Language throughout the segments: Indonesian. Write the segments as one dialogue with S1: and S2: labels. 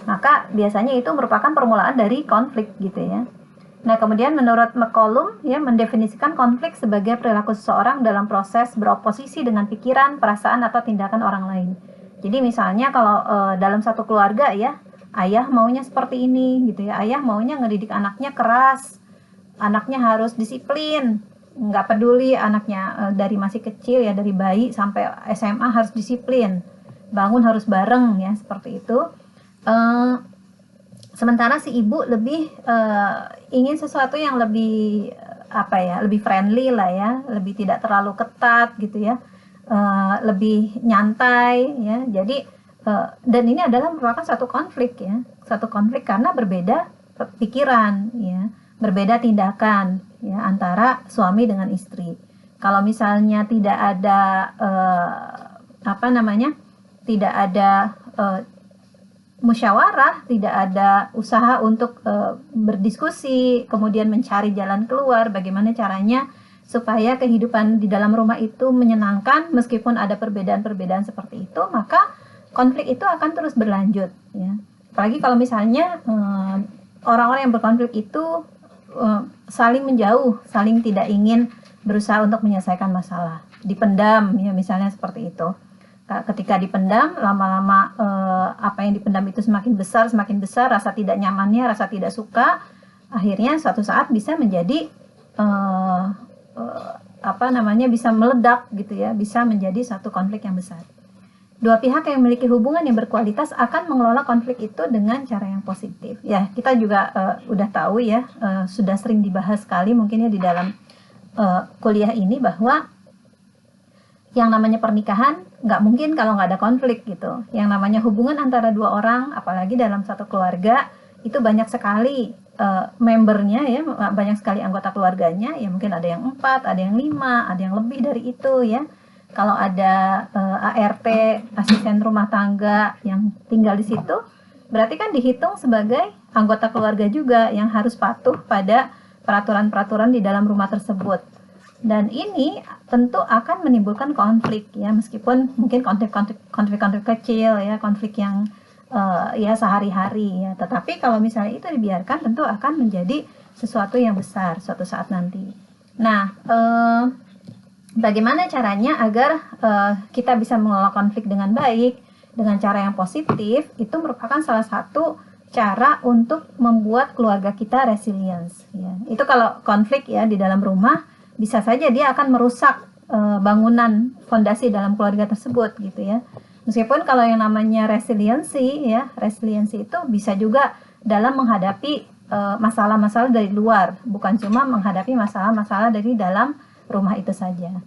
S1: Maka biasanya itu merupakan permulaan dari konflik gitu ya. Nah, kemudian menurut McCollum ya mendefinisikan konflik sebagai perilaku seseorang dalam proses beroposisi dengan pikiran, perasaan atau tindakan orang lain. Jadi misalnya kalau dalam satu keluarga ya, ayah maunya seperti ini gitu ya. Ayah maunya ngedidik anaknya keras, anaknya harus disiplin, nggak peduli anaknya dari masih kecil ya, dari bayi sampai SMA harus disiplin, bangun harus bareng ya, seperti itu. Sementara si ibu lebih ingin sesuatu yang lebih lebih friendly lah ya, lebih tidak terlalu ketat gitu ya, lebih nyantai ya. Jadi dan ini adalah merupakan satu konflik ya, satu konflik karena berbeda pikiran ya, berbeda tindakan ya antara suami dengan istri. Kalau misalnya tidak ada tidak ada musyawarah, tidak ada usaha untuk berdiskusi, kemudian mencari jalan keluar, bagaimana caranya supaya kehidupan di dalam rumah itu menyenangkan meskipun ada perbedaan-perbedaan seperti itu, maka konflik itu akan terus berlanjut ya. Apalagi kalau misalnya orang-orang yang berkonflik itu saling menjauh, saling tidak ingin berusaha untuk menyelesaikan masalah, dipendam ya, misalnya seperti itu. Ketika dipendam, lama-lama apa yang dipendam itu semakin besar, rasa tidak nyamannya, rasa tidak suka, akhirnya suatu saat bisa menjadi bisa meledak gitu ya, bisa menjadi satu konflik yang besar. Dua pihak yang memiliki hubungan yang berkualitas akan mengelola konflik itu dengan cara yang positif. Ya, kita juga udah tahu ya, sudah sering dibahas sekali mungkin ya di dalam kuliah ini, bahwa yang namanya pernikahan nggak mungkin kalau nggak ada konflik gitu. Yang namanya hubungan antara dua orang, apalagi dalam satu keluarga, itu banyak sekali membernya ya, banyak sekali anggota keluarganya. Ya mungkin ada yang 4, ada yang 5, ada yang lebih dari itu ya. Kalau ada ART, asisten rumah tangga yang tinggal di situ, berarti kan dihitung sebagai anggota keluarga juga yang harus patuh pada peraturan-peraturan di dalam rumah tersebut. Dan ini tentu akan menimbulkan konflik ya, meskipun mungkin konflik kecil ya, konflik yang ya sehari-hari ya. Tetapi kalau misalnya itu dibiarkan, tentu akan menjadi sesuatu yang besar suatu saat nanti. Nah, bagaimana caranya agar kita bisa mengelola konflik dengan baik, dengan cara yang positif? Itu merupakan salah satu cara untuk membuat keluarga kita resilience ya. Itu kalau konflik ya di dalam rumah, bisa saja dia akan merusak bangunan fondasi dalam keluarga tersebut gitu ya. Meskipun kalau yang namanya resiliensi itu bisa juga dalam menghadapi masalah-masalah dari luar, bukan cuma menghadapi masalah-masalah dari dalam rumah itu saja.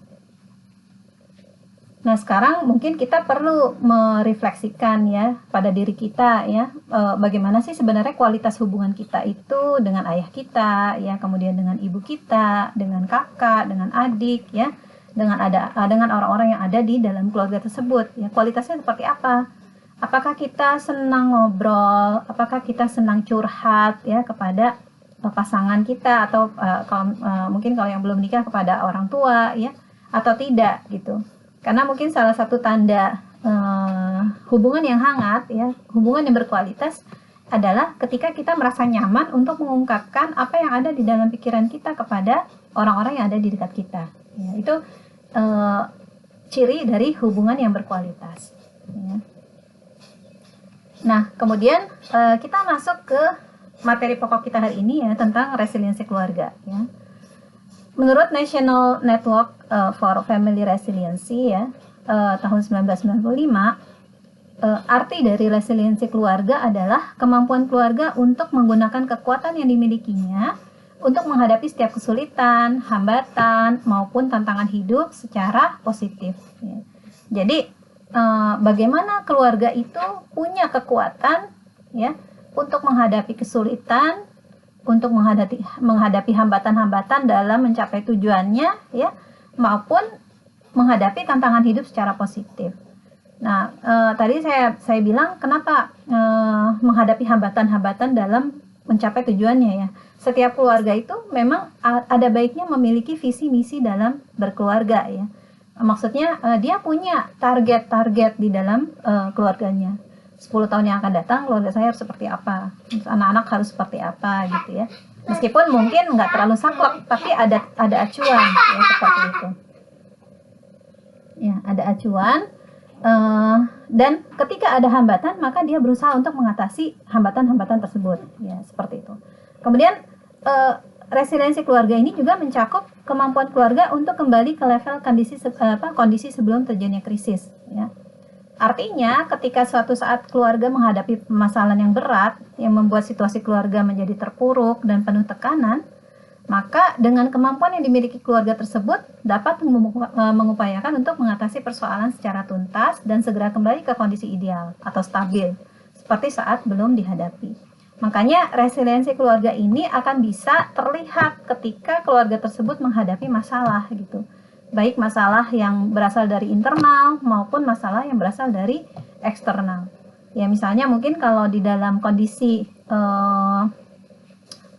S1: Nah, sekarang mungkin kita perlu merefleksikan ya pada diri kita ya, bagaimana sih sebenarnya kualitas hubungan kita itu dengan ayah kita ya, kemudian dengan ibu kita, dengan kakak, dengan adik ya, dengan orang-orang yang ada di dalam keluarga tersebut ya. Kualitasnya seperti apa? Apakah kita senang ngobrol? Apakah kita senang curhat ya kepada pasangan kita, atau mungkin kalau yang belum nikah kepada orang tua ya, atau tidak gitu? Karena mungkin salah satu tanda hubungan yang hangat ya, hubungan yang berkualitas adalah ketika kita merasa nyaman untuk mengungkapkan apa yang ada di dalam pikiran kita kepada orang-orang yang ada di dekat kita. Ya, itu ciri dari hubungan yang berkualitas. Ya. Nah, kemudian kita masuk ke materi pokok kita hari ini ya, tentang resiliensi keluarga. Ya. Menurut National Network for Family Resiliency ya, tahun 1995, arti dari resiliensi keluarga adalah kemampuan keluarga untuk menggunakan kekuatan yang dimilikinya untuk menghadapi setiap kesulitan, hambatan, maupun tantangan hidup secara positif. Ya. Jadi, bagaimana keluarga itu punya kekuatan ya untuk menghadapi kesulitan, untuk menghadapi hambatan-hambatan dalam mencapai tujuannya ya, maupun menghadapi tantangan hidup secara positif. Nah, tadi saya bilang kenapa menghadapi hambatan-hambatan dalam mencapai tujuannya ya. Setiap keluarga itu memang ada baiknya memiliki visi misi dalam berkeluarga ya. Maksudnya dia punya target-target di dalam keluarganya. 10 tahun yang akan datang keluarga saya harus seperti apa, anak-anak harus seperti apa gitu ya. Meskipun mungkin nggak terlalu saklek, tapi ada acuan ya, seperti itu. Ya, ada acuan. Dan ketika ada hambatan, maka dia berusaha untuk mengatasi hambatan-hambatan tersebut, ya seperti itu. Kemudian resiliensi keluarga ini juga mencakup kemampuan keluarga untuk kembali ke level kondisi sebelum terjadinya krisis, ya. Artinya, ketika suatu saat keluarga menghadapi permasalahan yang berat yang membuat situasi keluarga menjadi terpuruk dan penuh tekanan, maka dengan kemampuan yang dimiliki keluarga tersebut dapat mengupayakan untuk mengatasi persoalan secara tuntas dan segera kembali ke kondisi ideal atau stabil, seperti saat belum dihadapi. Makanya resiliensi keluarga ini akan bisa terlihat ketika keluarga tersebut menghadapi masalah gitu. Baik masalah yang berasal dari internal maupun masalah yang berasal dari eksternal. Ya misalnya mungkin kalau di dalam kondisi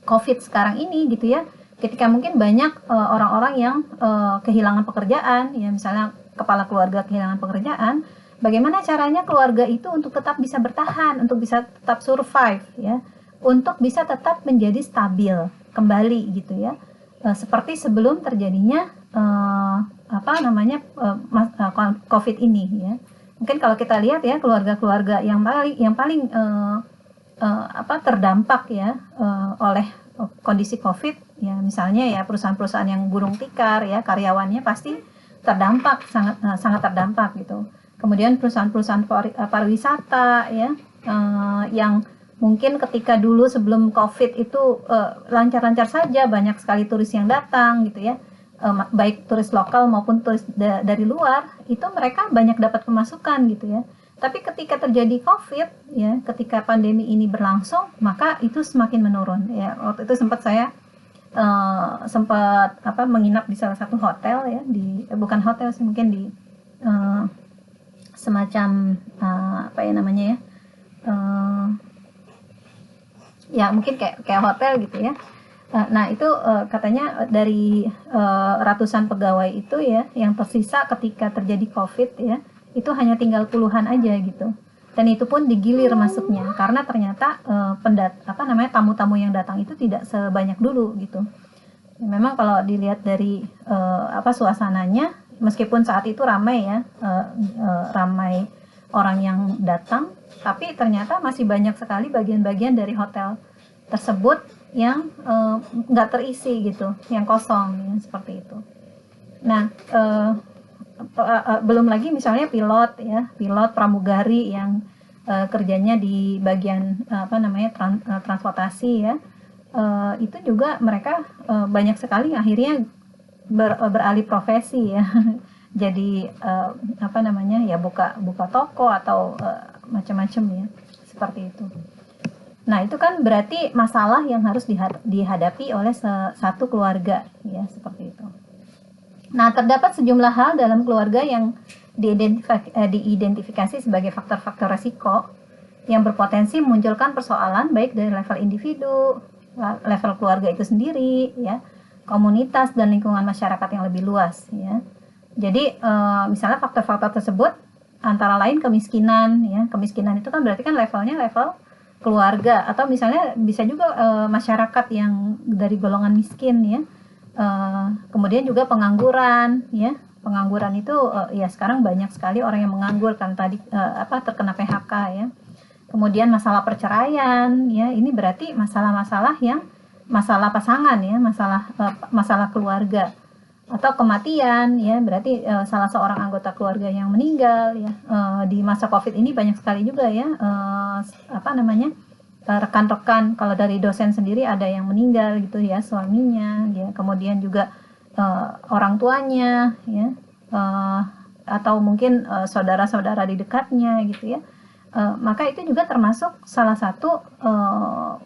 S1: COVID sekarang ini gitu ya, ketika mungkin banyak orang-orang yang kehilangan pekerjaan, ya misalnya kepala keluarga kehilangan pekerjaan, bagaimana caranya keluarga itu untuk tetap bisa bertahan, untuk bisa tetap survive ya, untuk bisa tetap menjadi stabil kembali gitu ya, seperti sebelum terjadinya COVID ini ya. Mungkin kalau kita lihat ya keluarga-keluarga yang paling terdampak ya oleh kondisi COVID ya, misalnya ya perusahaan-perusahaan yang gulung tikar ya, karyawannya pasti terdampak, sangat terdampak gitu. Kemudian perusahaan-perusahaan pariwisata ya, yang mungkin ketika dulu sebelum COVID itu lancar-lancar saja, banyak sekali turis yang datang gitu ya, baik turis lokal maupun turis dari luar, itu mereka banyak dapat pemasukan gitu ya. Tapi ketika terjadi COVID ya, ketika pandemi ini berlangsung, maka itu semakin menurun ya. Waktu itu saya sempat menginap di salah satu hotel ya, bukan hotel sih, mungkin di semacam ya mungkin kayak hotel gitu ya. Nah itu katanya dari ratusan pegawai itu ya, yang tersisa ketika terjadi COVID ya, itu hanya tinggal puluhan aja gitu. Dan itu pun digilir masuknya karena ternyata tamu-tamu yang datang itu tidak sebanyak dulu gitu. Memang kalau dilihat dari suasananya, meskipun saat itu ramai ya, ramai orang yang datang, tapi ternyata masih banyak sekali bagian-bagian dari hotel tersebut yang nggak terisi gitu, yang kosong ya, seperti itu. Nah, belum lagi misalnya pilot pramugari yang kerjanya di bagian transportasi ya, itu juga mereka banyak sekali akhirnya beralih profesi ya. Jadi ya buka toko atau macam-macam ya, seperti itu. Nah, itu kan berarti masalah yang harus dihadapi oleh satu keluarga ya, seperti itu. Nah, terdapat sejumlah hal dalam keluarga yang diidentifikasi sebagai faktor-faktor resiko yang berpotensi memunculkan persoalan baik dari level individu, level keluarga itu sendiri ya, komunitas dan lingkungan masyarakat yang lebih luas ya. Jadi misalnya faktor-faktor tersebut antara lain kemiskinan ya. Kemiskinan itu kan berarti kan levelnya level keluarga, atau misalnya bisa juga masyarakat yang dari golongan miskin ya. Kemudian juga pengangguran ya. Pengangguran itu ya sekarang banyak sekali orang yang menganggur kan tadi terkena PHK ya. Kemudian masalah perceraian ya, ini berarti masalah-masalah yang masalah pasangan ya, masalah keluarga. Atau kematian ya, berarti salah seorang anggota keluarga yang meninggal ya. Di masa COVID ini banyak sekali juga ya rekan-rekan, kalau dari dosen sendiri ada yang meninggal gitu ya, suaminya ya, kemudian juga orang tuanya ya, atau mungkin saudara-saudara di dekatnya gitu ya. Maka itu juga termasuk salah satu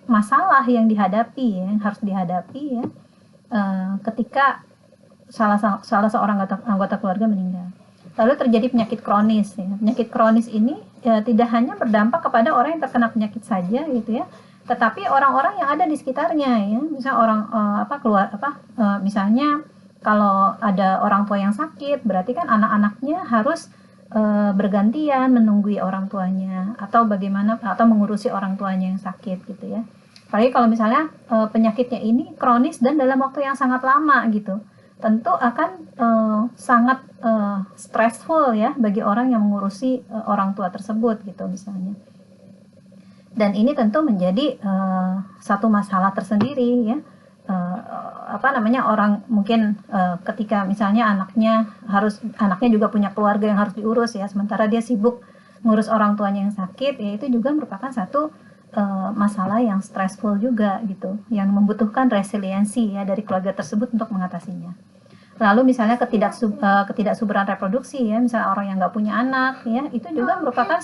S1: masalah yang dihadapi ya, yang harus dihadapi ya, ketika salah seorang anggota keluarga meninggal. Lalu terjadi penyakit kronis ya. Penyakit kronis ini ya, tidak hanya berdampak kepada orang yang terkena penyakit saja gitu ya, tetapi orang-orang yang ada di sekitarnya ya. Misalnya misalnya kalau ada orang tua yang sakit, berarti kan anak-anaknya harus bergantian menunggui orang tuanya, atau bagaimana, atau mengurusi orang tuanya yang sakit gitu ya. Apalagi kalau misalnya penyakitnya ini kronis dan dalam waktu yang sangat lama gitu, tentu akan sangat stressful ya bagi orang yang mengurusi orang tua tersebut gitu misalnya. Dan ini tentu menjadi satu masalah tersendiri ya. Orang mungkin ketika misalnya anaknya juga punya keluarga yang harus diurus ya, sementara dia sibuk ngurus orang tuanya yang sakit, ya itu juga merupakan satu masalah yang stressful juga gitu, yang membutuhkan resiliensi ya dari keluarga tersebut untuk mengatasinya. Lalu misalnya ketidaksuburan reproduksi ya, misalnya orang yang nggak punya anak ya, itu juga merupakan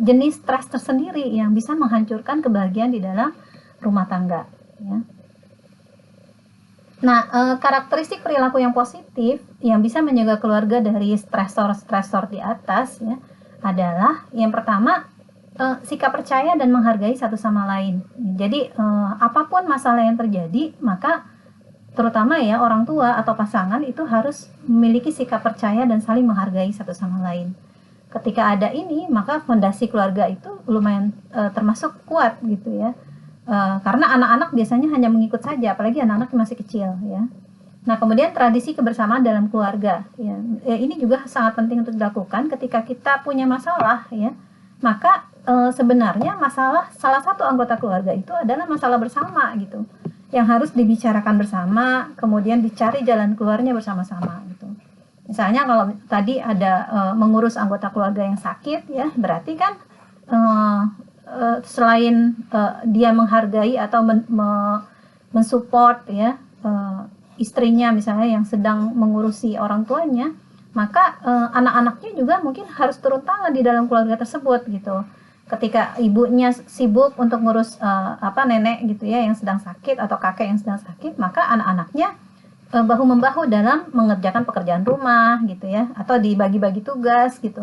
S1: jenis stres tersendiri yang bisa menghancurkan kebahagiaan di dalam rumah tangga ya. Nah, karakteristik perilaku yang positif yang bisa menjaga keluarga dari stresor-stresor di atas ya adalah yang pertama, sikap percaya dan menghargai satu sama lain. Jadi apapun masalah yang terjadi, maka terutama ya orang tua atau pasangan itu harus memiliki sikap percaya dan saling menghargai satu sama lain. Ketika ada ini, maka fondasi keluarga itu lumayan termasuk kuat gitu ya. Karena anak-anak biasanya hanya mengikut saja, apalagi anak-anak masih kecil ya. Nah, kemudian tradisi kebersamaan dalam keluarga ya, ini juga sangat penting untuk dilakukan ketika kita punya masalah ya. Maka sebenarnya salah satu anggota keluarga itu adalah masalah bersama gitu, yang harus dibicarakan bersama, kemudian dicari jalan keluarnya bersama-sama gitu. Misalnya kalau tadi ada mengurus anggota keluarga yang sakit ya, berarti kan selain dia menghargai atau mensupport ya istrinya misalnya yang sedang mengurusi orang tuanya, maka anak-anaknya juga mungkin harus turun tangan di dalam keluarga tersebut gitu. Ketika ibunya sibuk untuk ngurus nenek gitu ya yang sedang sakit, atau kakek yang sedang sakit, maka anak-anaknya bahu membahu dalam mengerjakan pekerjaan rumah gitu ya, atau dibagi-bagi tugas gitu.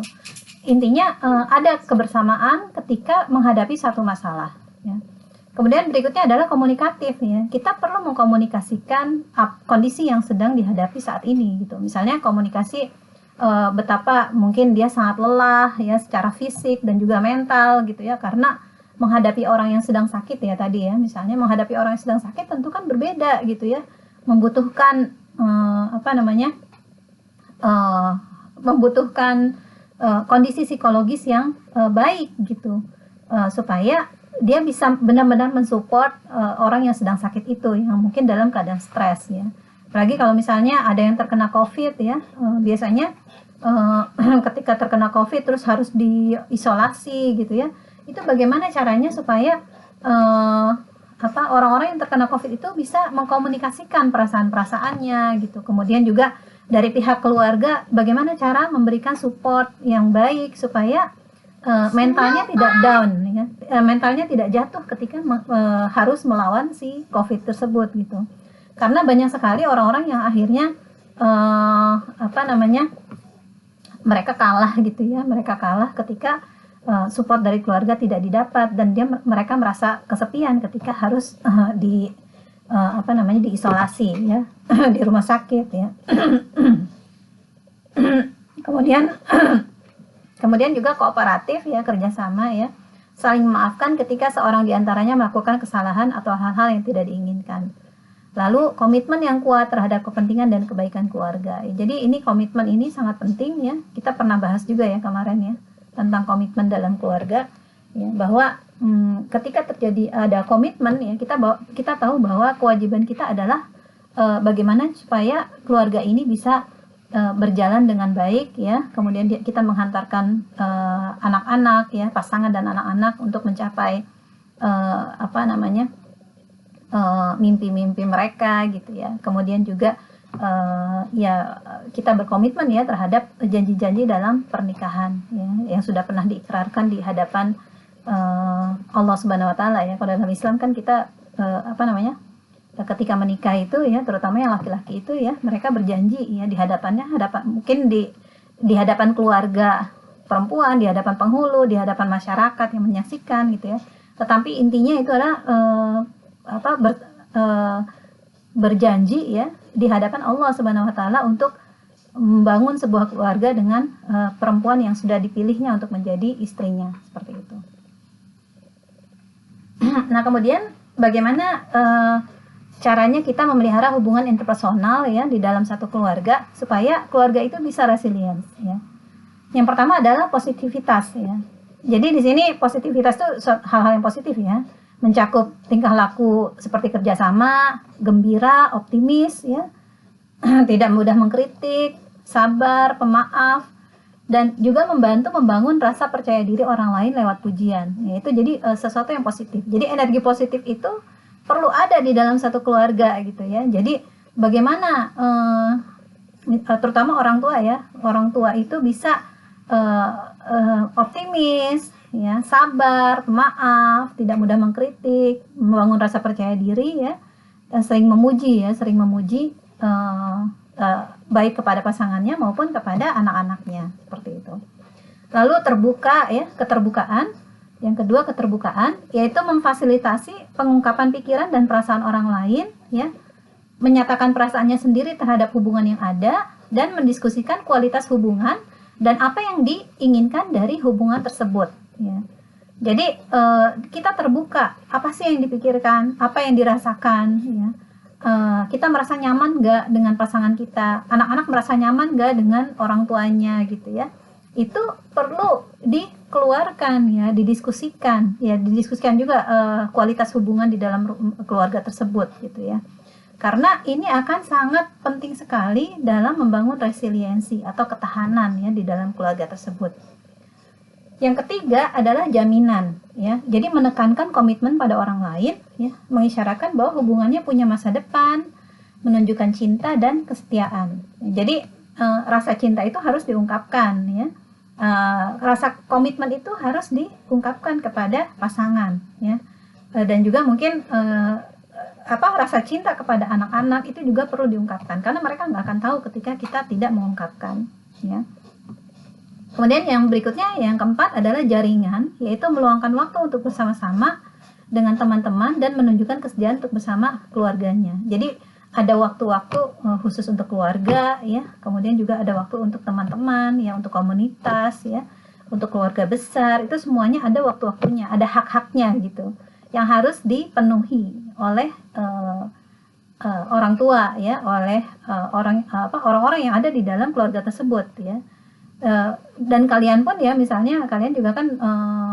S1: Intinya ada kebersamaan ketika menghadapi satu masalah ya. Kemudian berikutnya adalah komunikatif ya. Kita perlu mengkomunikasikan kondisi yang sedang dihadapi saat ini gitu. Misalnya komunikasi betapa mungkin dia sangat lelah ya secara fisik dan juga mental gitu ya, karena menghadapi orang yang sedang sakit ya tadi ya. Misalnya menghadapi orang yang sedang sakit tentu kan berbeda gitu ya. Membutuhkan kondisi psikologis yang baik gitu, supaya dia bisa benar-benar mensupport orang yang sedang sakit itu yang mungkin dalam keadaan stres ya. Apalagi kalau misalnya ada yang terkena COVID ya, biasanya ketika terkena COVID terus harus diisolasi gitu ya. Itu bagaimana caranya supaya orang-orang yang terkena COVID itu bisa mengkomunikasikan perasaan-perasaannya gitu. Kemudian juga dari pihak keluarga bagaimana cara memberikan support yang baik supaya mentalnya tidak down ya, mentalnya tidak jatuh ketika harus melawan si COVID tersebut gitu. Karena banyak sekali orang-orang yang akhirnya mereka kalah gitu ya, mereka kalah ketika support dari keluarga tidak didapat, dan mereka merasa kesepian ketika harus diisolasi ya di rumah sakit ya. kemudian juga kooperatif ya, kerjasama ya, saling memaafkan ketika seorang diantaranya melakukan kesalahan atau hal-hal yang tidak diinginkan. Lalu komitmen yang kuat terhadap kepentingan dan kebaikan keluarga. Jadi ini komitmen ini sangat penting ya. Kita pernah bahas juga ya kemarin ya tentang komitmen dalam keluarga ya, bahwa ketika terjadi ada komitmen ya, kita tahu bahwa kewajiban kita adalah bagaimana supaya keluarga ini bisa berjalan dengan baik ya. Kemudian kita menghantarkan anak-anak ya, pasangan dan anak-anak untuk mencapai mimpi-mimpi mereka gitu ya. Kemudian juga kita berkomitmen ya terhadap janji-janji dalam pernikahan ya, yang sudah pernah diikrarkan di hadapan Allah Subhanahu Wa Taala ya. Kalau dalam Islam kan kita ketika menikah itu ya, terutama yang laki-laki itu ya, mereka berjanji ya di hadapan keluarga perempuan, di hadapan penghulu, di hadapan masyarakat yang menyaksikan gitu ya. Tetapi intinya itu adalah berjanji ya di hadapan Allah Subhanahu Wa Taala untuk membangun sebuah keluarga dengan perempuan yang sudah dipilihnya untuk menjadi istrinya, seperti itu. Nah, kemudian bagaimana caranya kita memelihara hubungan interpersonal ya di dalam satu keluarga supaya keluarga itu bisa resilient ya. Yang pertama adalah positivitas ya. Jadi di sini positivitas itu hal-hal yang positif ya, mencakup tingkah laku seperti kerjasama, gembira, optimis ya, tidak mudah mengkritik, sabar, pemaaf, dan juga membantu membangun rasa percaya diri orang lain lewat pujian. Yaitu jadi sesuatu yang positif. Jadi energi positif itu perlu ada di dalam satu keluarga gitu ya. Jadi bagaimana terutama orang tua ya, orang tua itu bisa optimis, ya, sabar, pemaaf, tidak mudah mengkritik, membangun rasa percaya diri ya, dan sering memuji ya, baik kepada pasangannya maupun kepada anak-anaknya, seperti itu. Lalu terbuka ya, keterbukaan. Yang kedua keterbukaan, yaitu memfasilitasi pengungkapan pikiran dan perasaan orang lain ya, menyatakan perasaannya sendiri terhadap hubungan yang ada dan mendiskusikan kualitas hubungan dan apa yang diinginkan dari hubungan tersebut ya. Jadi kita terbuka, apa sih yang dipikirkan, apa yang dirasakan ya. Kita merasa nyaman nggak dengan pasangan kita, anak-anak merasa nyaman nggak dengan orang tuanya gitu ya. Itu perlu dikeluarkan ya, didiskusikan juga kualitas hubungan di dalam keluarga tersebut gitu ya. Karena ini akan sangat penting sekali dalam membangun resiliensi atau ketahanan ya di dalam keluarga tersebut. Yang ketiga adalah jaminan ya. Jadi menekankan komitmen pada orang lain ya, mengisyaratkan bahwa hubungannya punya masa depan, menunjukkan cinta dan kesetiaan. Jadi rasa cinta itu harus diungkapkan ya. Rasa komitmen itu harus diungkapkan kepada pasangan ya. Dan juga mungkin rasa cinta kepada anak-anak itu juga perlu diungkapkan karena mereka nggak akan tahu ketika kita tidak mengungkapkan ya. Kemudian yang berikutnya, yang keempat adalah jaringan, yaitu meluangkan waktu untuk bersama-sama dengan teman-teman dan menunjukkan kesediaan untuk bersama keluarganya. Jadi ada waktu-waktu khusus untuk keluarga ya, kemudian juga ada waktu untuk teman-teman ya, untuk komunitas ya, untuk keluarga besar, itu semuanya ada waktu-waktunya, ada hak-haknya gitu yang harus dipenuhi oleh orang tua ya, oleh orang-orang yang ada di dalam keluarga tersebut ya. Dan kalian pun ya, misalnya kalian juga kan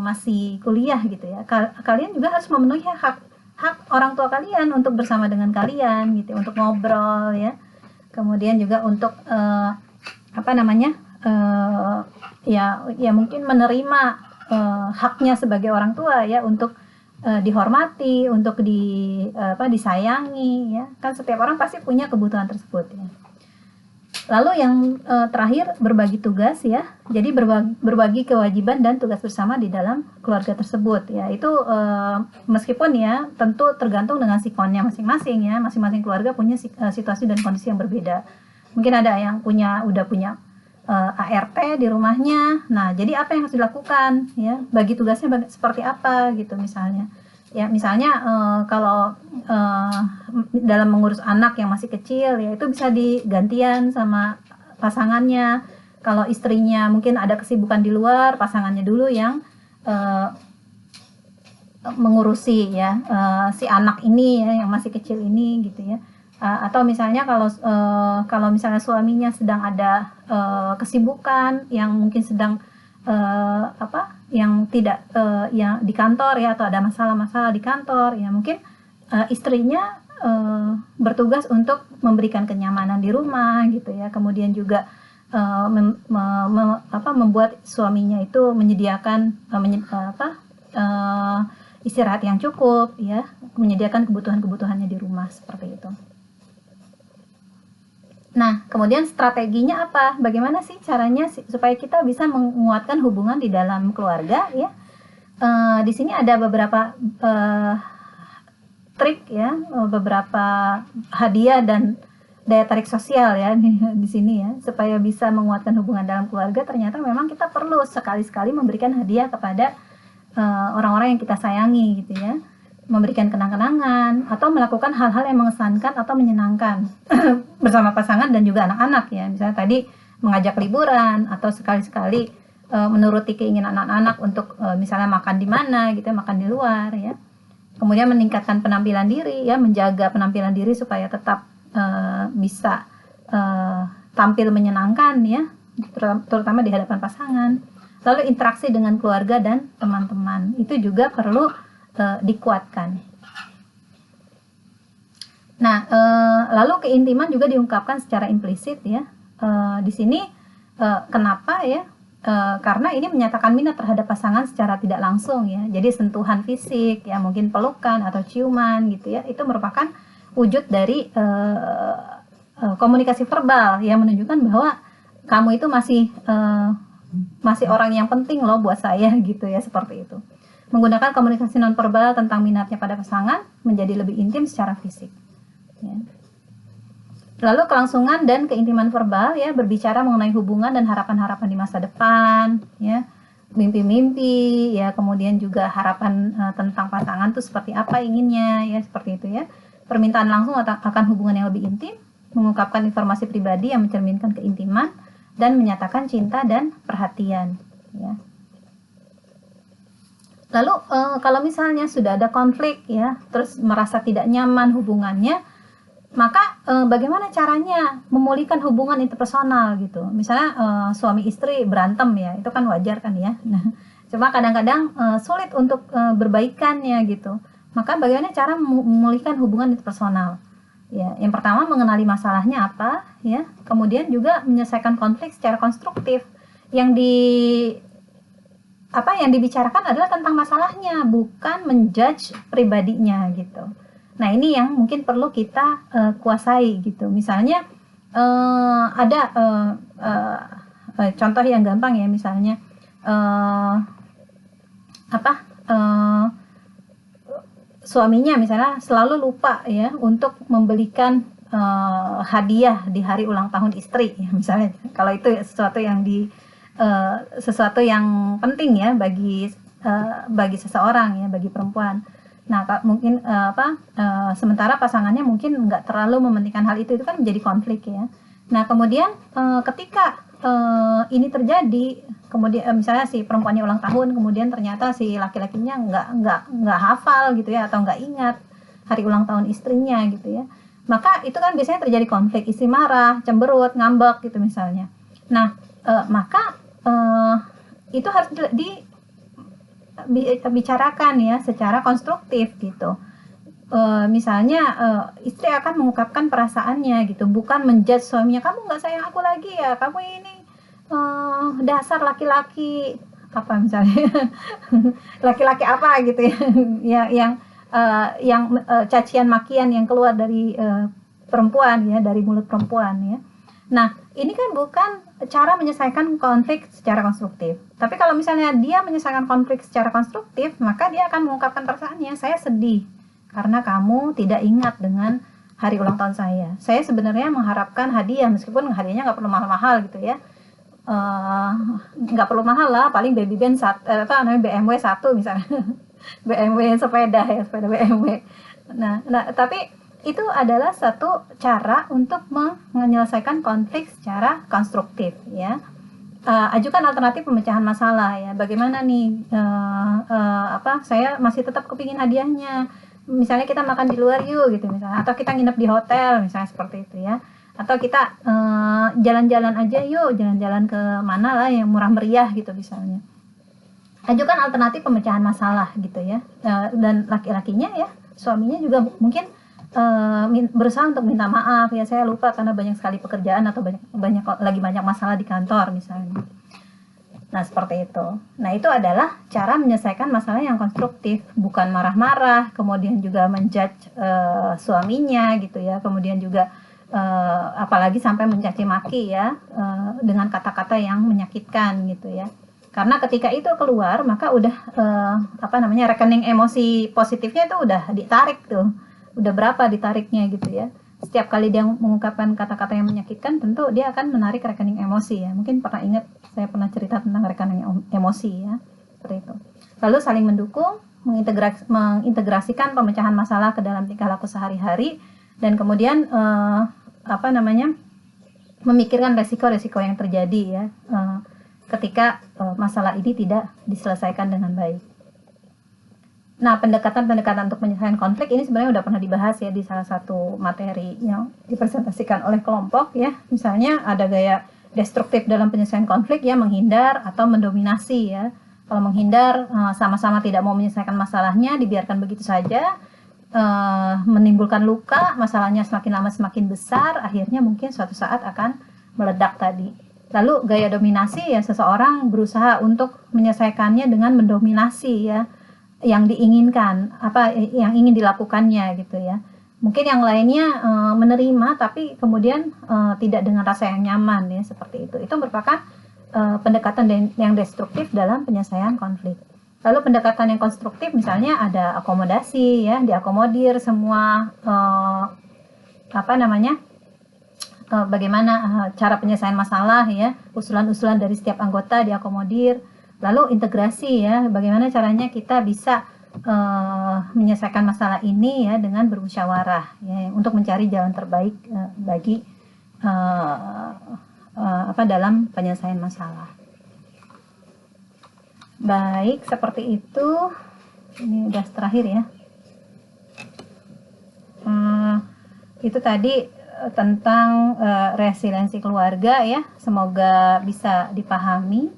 S1: masih kuliah gitu ya, kalian juga harus memenuhi hak orang tua kalian untuk bersama dengan kalian gitu, untuk ngobrol ya, kemudian juga untuk ya mungkin menerima haknya sebagai orang tua ya, untuk dihormati, untuk disayangi ya, kan setiap orang pasti punya kebutuhan tersebut ya. Lalu yang terakhir, berbagi tugas ya. Jadi berbagi kewajiban dan tugas bersama di dalam keluarga tersebut ya. Itu meskipun ya tentu tergantung dengan sikonnya masing-masing ya. Masing-masing keluarga punya situasi dan kondisi yang berbeda. Mungkin ada yang udah punya ART di rumahnya. Nah, jadi apa yang harus dilakukan ya? Bagi tugasnya seperti apa gitu misalnya. Ya, misalnya kalau dalam mengurus anak yang masih kecil ya, itu bisa digantian sama pasangannya. Kalau istrinya mungkin ada kesibukan di luar, pasangannya dulu yang mengurusi ya si anak ini ya, yang masih kecil ini gitu ya. Atau misalnya kalau misalnya suaminya sedang ada kesibukan yang mungkin sedang yang tidak yang di kantor ya, atau ada masalah-masalah di kantor ya, mungkin istrinya bertugas untuk memberikan kenyamanan di rumah gitu ya, kemudian juga membuat suaminya itu menyediakan istirahat yang cukup ya, menyediakan kebutuhannya di rumah, seperti itu. Nah, kemudian strateginya apa? Bagaimana sih caranya supaya kita bisa menguatkan hubungan di dalam keluarga ya? Di sini ada beberapa trik ya, beberapa hadiah dan daya tarik sosial ya di sini ya, supaya bisa menguatkan hubungan dalam keluarga. Ternyata memang kita perlu sekali-sekali memberikan hadiah kepada orang-orang yang kita sayangi gitu ya. memberikan kenang-kenangan, atau melakukan hal-hal yang mengesankan atau menyenangkan bersama pasangan dan juga anak-anak ya. Misalnya tadi mengajak liburan, atau sekali-sekali menuruti keinginan anak-anak untuk misalnya makan di mana gitu, makan di luar ya. Kemudian meningkatkan penampilan diri ya, menjaga penampilan diri supaya tetap bisa tampil menyenangkan ya, terutama di hadapan pasangan. Lalu interaksi dengan keluarga dan teman-teman itu juga perlu dikuatkan. Nah, lalu keintiman juga diungkapkan secara implisit ya. Di sini kenapa ya? Karena ini menyatakan minat terhadap pasangan secara tidak langsung ya. Jadi sentuhan fisik ya, mungkin pelukan atau ciuman gitu ya, itu merupakan wujud dari komunikasi verbal yang menunjukkan bahwa kamu itu masih orang yang penting loh buat saya gitu ya, seperti itu. Menggunakan komunikasi nonverbal tentang minatnya pada pasangan menjadi lebih intim secara fisik. Ya. Lalu kelangsungan dan keintiman verbal ya, berbicara mengenai hubungan dan harapan-harapan di masa depan, ya, mimpi-mimpi, ya, kemudian juga harapan tentang pasangan tuh seperti apa inginnya, ya, seperti itu ya. Permintaan langsung akan hubungan yang lebih intim, mengungkapkan informasi pribadi yang mencerminkan keintiman dan menyatakan cinta dan perhatian, ya. Lalu kalau misalnya sudah ada konflik ya, terus merasa tidak nyaman hubungannya, maka bagaimana caranya memulihkan hubungan interpersonal gitu. Misalnya suami istri berantem ya, itu kan wajar kan ya. Nah, cuma kadang-kadang sulit untuk berbaikannya gitu. Maka bagaimana cara memulihkan hubungan interpersonal? Ya, yang pertama mengenali masalahnya apa ya, kemudian juga menyelesaikan konflik secara konstruktif. Yang dibicarakan adalah tentang masalahnya, bukan menjudge pribadinya gitu. Nah, ini yang mungkin perlu kita kuasai gitu. Misalnya ada contoh yang gampang ya, misalnya suaminya misalnya selalu lupa ya untuk membelikan hadiah di hari ulang tahun istri ya, misalnya. Kalau itu sesuatu yang penting ya bagi seseorang ya, bagi perempuan. Nah, mungkin sementara pasangannya mungkin nggak terlalu mementingkan hal itu kan menjadi konflik ya. Nah, kemudian ketika ini terjadi, kemudian misalnya si perempuannya ulang tahun, kemudian ternyata si laki-lakinya nggak hafal gitu ya, atau nggak ingat hari ulang tahun istrinya gitu ya. Maka itu kan biasanya terjadi konflik, istri marah, cemberut, ngambek gitu misalnya. Nah, maka itu harus dibicarakan ya secara konstruktif gitu. Misalnya istri akan mengungkapkan perasaannya gitu, bukan menjudge suaminya, kamu nggak sayang aku lagi ya, kamu ini dasar laki-laki apa misalnya laki-laki apa gitu ya, yang cacian makian yang keluar dari perempuan ya, dari mulut perempuan ya. Nah, ini kan bukan cara menyelesaikan konflik secara konstruktif. Tapi kalau misalnya dia menyelesaikan konflik secara konstruktif, maka dia akan mengungkapkan perasaannya, saya sedih karena kamu tidak ingat dengan hari ulang tahun saya. Saya sebenarnya mengharapkan hadiah, meskipun hadiahnya nggak perlu mahal-mahal gitu ya. Nggak perlu mahal lah, paling baby band BMW 1 misalnya. BMW sepeda ya, sepeda BMW. Nah, tapi itu adalah satu cara untuk menyelesaikan konflik secara konstruktif ya. Ajukan alternatif pemecahan masalah ya. Bagaimana nih saya masih tetap kepingin hadiahnya. Misalnya kita makan di luar yuk gitu misalnya, atau kita nginep di hotel misalnya, seperti itu ya. Atau kita jalan-jalan aja yuk, jalan-jalan ke mana lah yang murah meriah gitu misalnya. Ajukan alternatif pemecahan masalah gitu ya. Dan laki-lakinya ya, suaminya juga mungkin berusaha untuk minta maaf ya, saya lupa karena banyak sekali pekerjaan atau banyak masalah di kantor misalnya. Nah, seperti itu. Nah, itu adalah cara menyelesaikan masalah yang konstruktif, bukan marah-marah, kemudian juga menjudge suaminya gitu ya, kemudian juga apalagi sampai mencaci maki ya, dengan kata-kata yang menyakitkan gitu ya. Karena ketika itu keluar, maka udah rekening emosi positifnya itu udah ditarik tuh. Udah berapa ditariknya gitu ya. Setiap kali dia mengungkapkan kata-kata yang menyakitkan, tentu dia akan menarik rekening emosi ya. Mungkin pernah ingat saya pernah cerita tentang rekening emosi ya, seperti itu. Lalu saling mendukung, mengintegrasikan pemecahan masalah ke dalam tingkah laku sehari-hari, dan kemudian memikirkan resiko-resiko yang terjadi ya ketika masalah ini tidak diselesaikan dengan baik. Nah, pendekatan-pendekatan untuk menyelesaikan konflik ini sebenarnya udah pernah dibahas ya di salah satu materi yang dipresentasikan oleh kelompok ya. Misalnya ada gaya destruktif dalam penyelesaian konflik ya, menghindar atau mendominasi ya. Kalau menghindar, sama-sama tidak mau menyelesaikan masalahnya, dibiarkan begitu saja, menimbulkan luka, masalahnya semakin lama semakin besar, akhirnya mungkin suatu saat akan meledak tadi. Lalu gaya dominasi ya, seseorang berusaha untuk menyelesaikannya dengan mendominasi ya, yang diinginkan, yang ingin dilakukannya gitu ya. Mungkin yang lainnya menerima, tapi kemudian tidak dengan rasa yang nyaman ya, seperti itu. Itu merupakan pendekatan yang destruktif dalam penyelesaian konflik. Lalu pendekatan yang konstruktif misalnya ada akomodasi ya, diakomodir semua bagaimana cara penyelesaian masalah ya, usulan-usulan dari setiap anggota diakomodir. Lalu integrasi ya, bagaimana caranya kita bisa menyelesaikan masalah ini ya dengan bermusyawarah ya, untuk mencari jalan terbaik bagi dalam penyelesaian masalah. Baik, seperti itu. Ini udah terakhir ya. Itu tadi tentang resiliensi keluarga ya. Semoga bisa dipahami.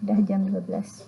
S1: Udah jam 12.